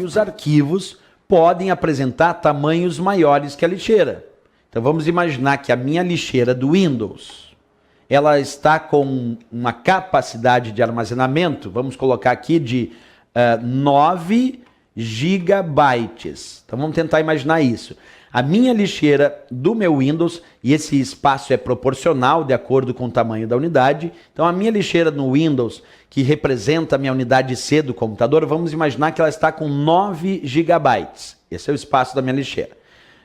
que os arquivos podem apresentar tamanhos maiores que a lixeira. Então vamos imaginar que a minha lixeira do Windows, ela está com uma capacidade de armazenamento, vamos colocar aqui de 9 gigabytes. Então vamos tentar imaginar isso. A minha lixeira do meu Windows, e esse espaço é proporcional de acordo com o tamanho da unidade. Então a minha lixeira no Windows, que representa a minha unidade C do computador, vamos imaginar que ela está com 9 gigabytes. Esse é o espaço da minha lixeira.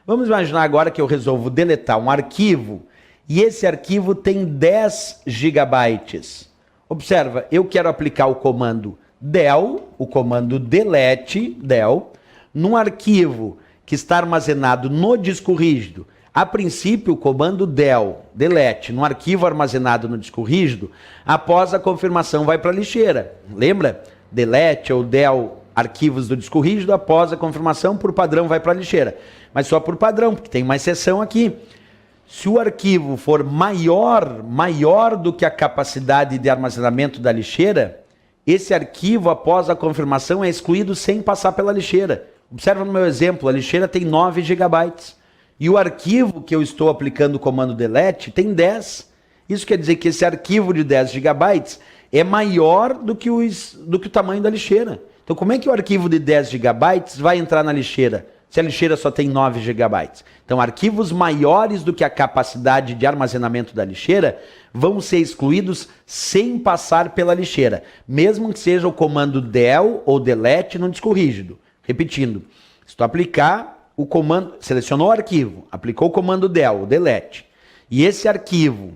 Vamos imaginar agora que eu resolvo deletar um arquivo, e esse arquivo tem 10 gigabytes. Observa, eu quero aplicar o comando del, o comando delete, del, num arquivo que está armazenado no disco rígido. A princípio, o comando del, delete, num arquivo armazenado no disco rígido, após a confirmação vai para a lixeira. Lembra? Delete ou del, arquivos do disco rígido, após a confirmação, por padrão vai para a lixeira. Mas só por padrão, porque tem uma exceção aqui. Se o arquivo for maior do que a capacidade de armazenamento da lixeira, esse arquivo, após a confirmação, é excluído sem passar pela lixeira. Observa no meu exemplo, a lixeira tem 9 gigabytes. E o arquivo que eu estou aplicando o comando delete tem 10. Isso quer dizer que esse arquivo de 10 gigabytes é maior do que o tamanho da lixeira. Então como é que o arquivo de 10 gigabytes vai entrar na lixeira, se a lixeira só tem 9 gigabytes? Então arquivos maiores do que a capacidade de armazenamento da lixeira vão ser excluídos sem passar pela lixeira, mesmo que seja o comando del ou delete no disco rígido. Repetindo, se tu aplicar o comando, selecionou o arquivo, aplicou o comando del, o delete, e esse arquivo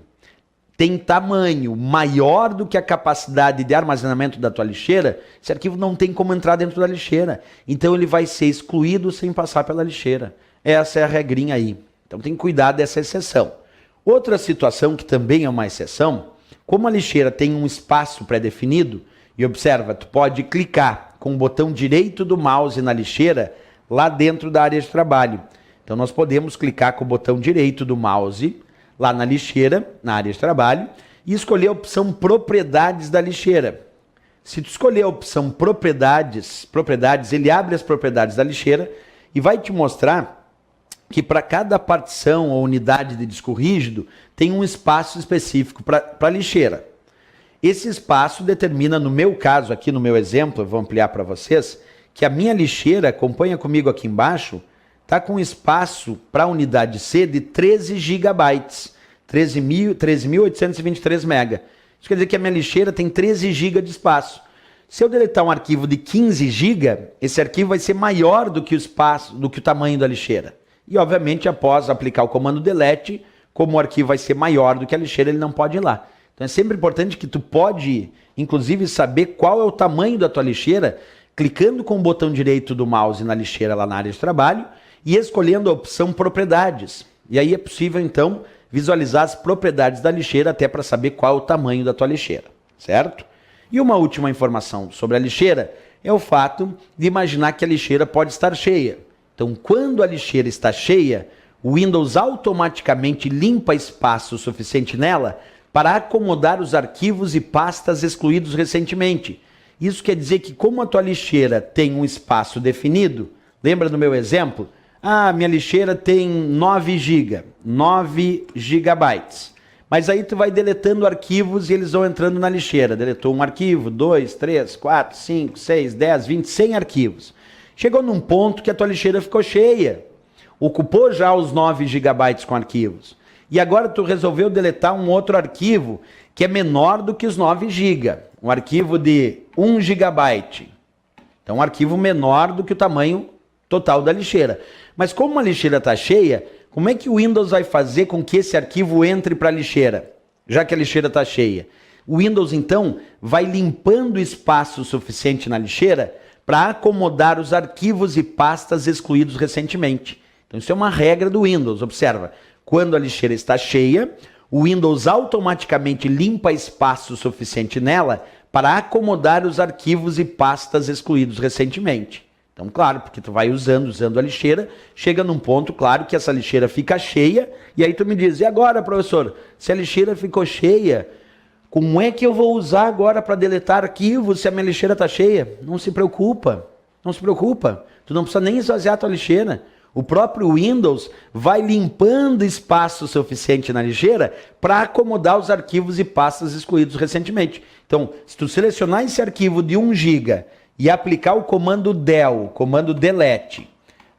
tem tamanho maior do que a capacidade de armazenamento da tua lixeira, esse arquivo não tem como entrar dentro da lixeira. Então ele vai ser excluído sem passar pela lixeira. Essa é a regrinha aí. Então tem que cuidar dessa exceção. Outra situação que também é uma exceção, como a lixeira tem um espaço pré-definido, e observa, tu pode clicar com o botão direito do mouse na lixeira lá dentro da área de trabalho. Então nós podemos clicar com o botão direito do mouse lá na lixeira, na área de trabalho, e escolher a opção propriedades da lixeira. Se tu escolher a opção propriedades, ele abre as propriedades da lixeira e vai te mostrar que para cada partição ou unidade de disco rígido tem um espaço específico para a lixeira. Esse espaço determina, no meu caso, aqui no meu exemplo, eu vou ampliar para vocês, que a minha lixeira, acompanha comigo aqui embaixo, está com espaço para a unidade C de 13 gigabytes, 13.823 mega. Isso quer dizer que a minha lixeira tem 13 GB de espaço. Se eu deletar um arquivo de 15 GB, esse arquivo vai ser maior do que o espaço, do que o tamanho da lixeira. E, obviamente, após aplicar o comando delete, como o arquivo vai ser maior do que a lixeira, ele não pode ir lá. Então é sempre importante que tu pode, inclusive, saber qual é o tamanho da tua lixeira, clicando com o botão direito do mouse na lixeira lá na área de trabalho e escolhendo a opção propriedades. E aí é possível, então, visualizar as propriedades da lixeira até para saber qual é o tamanho da tua lixeira, certo? E uma última informação sobre a lixeira é o fato de imaginar que a lixeira pode estar cheia. Então, quando a lixeira está cheia, o Windows automaticamente limpa espaço suficiente nela para acomodar os arquivos e pastas excluídos recentemente. Isso quer dizer que, como a tua lixeira tem um espaço definido, lembra do meu exemplo? Ah, minha lixeira tem 9 gigabytes. Mas aí tu vai deletando arquivos e eles vão entrando na lixeira. Deletou um arquivo, 2, 3, 4, 5, 6, 10, 20, 100 arquivos. Chegou num ponto que a tua lixeira ficou cheia. Ocupou já os 9 gigabytes com arquivos. E agora tu resolveu deletar um outro arquivo que é menor do que os 9 GB. Um arquivo de 1 gigabyte. Então um arquivo menor do que o tamanho total da lixeira. Mas como a lixeira está cheia, como é que o Windows vai fazer com que esse arquivo entre para a lixeira, já que a lixeira está cheia? O Windows, então, vai limpando espaço suficiente na lixeira para acomodar os arquivos e pastas excluídos recentemente. Então isso é uma regra do Windows. Observa, quando a lixeira está cheia, o Windows automaticamente limpa espaço suficiente nela para acomodar os arquivos e pastas excluídos recentemente. Então, claro, porque tu vai usando a lixeira, chega num ponto, claro, que essa lixeira fica cheia, e aí tu me diz, e agora, professor, se a lixeira ficou cheia, como é que eu vou usar agora para deletar arquivos se a minha lixeira está cheia? Não se preocupa, Não se preocupa, tu não precisa nem esvaziar a tua lixeira. O próprio Windows vai limpando espaço suficiente na lixeira para acomodar os arquivos e pastas excluídos recentemente. Então, se tu selecionar esse arquivo de 1 GB e aplicar o comando del, o comando delete,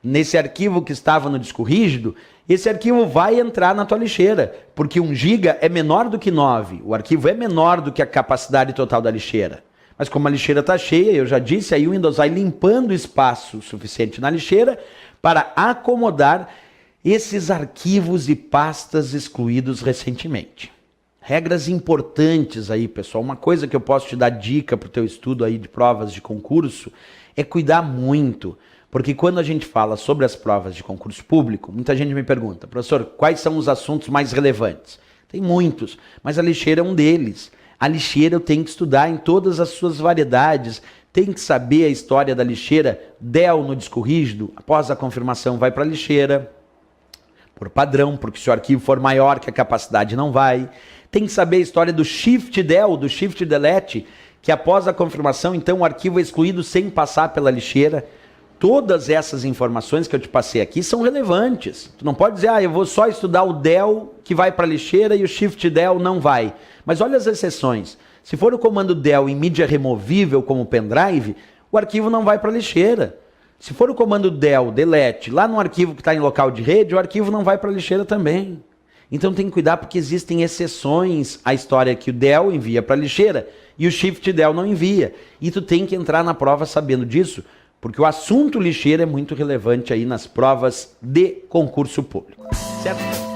nesse arquivo que estava no disco rígido, esse arquivo vai entrar na tua lixeira, porque 1 GB é menor do que 9. O arquivo é menor do que a capacidade total da lixeira. Mas como a lixeira está cheia, eu já disse, aí o Windows vai limpando espaço suficiente na lixeira para acomodar esses arquivos e pastas excluídos recentemente. Regras importantes aí, pessoal. Uma coisa que eu posso te dar dica para o teu estudo aí de provas de concurso é cuidar muito. Porque quando a gente fala sobre as provas de concurso público, muita gente me pergunta, professor, quais são os assuntos mais relevantes? Tem muitos, mas a lixeira é um deles. A lixeira eu tenho que estudar em todas as suas variedades, tem que saber a história da lixeira, del no disco rígido, após a confirmação vai para a lixeira, por padrão, porque se o arquivo for maior que a capacidade não vai. Tem que saber a história do shift del, do shift delete, que após a confirmação, então o arquivo é excluído sem passar pela lixeira. Todas essas informações que eu te passei aqui são relevantes. Tu não pode dizer, eu vou só estudar o del que vai para a lixeira e o shift del não vai. Mas olha as exceções. Se for o comando del em mídia removível, como pendrive, o arquivo não vai para a lixeira. Se for o comando del, delete, lá no arquivo que está em local de rede, o arquivo não vai para a lixeira também. Então tem que cuidar porque existem exceções à história que o del envia para a lixeira e o shift del não envia. E tu tem que entrar na prova sabendo disso, porque o assunto lixeira é muito relevante aí nas provas de concurso público, certo?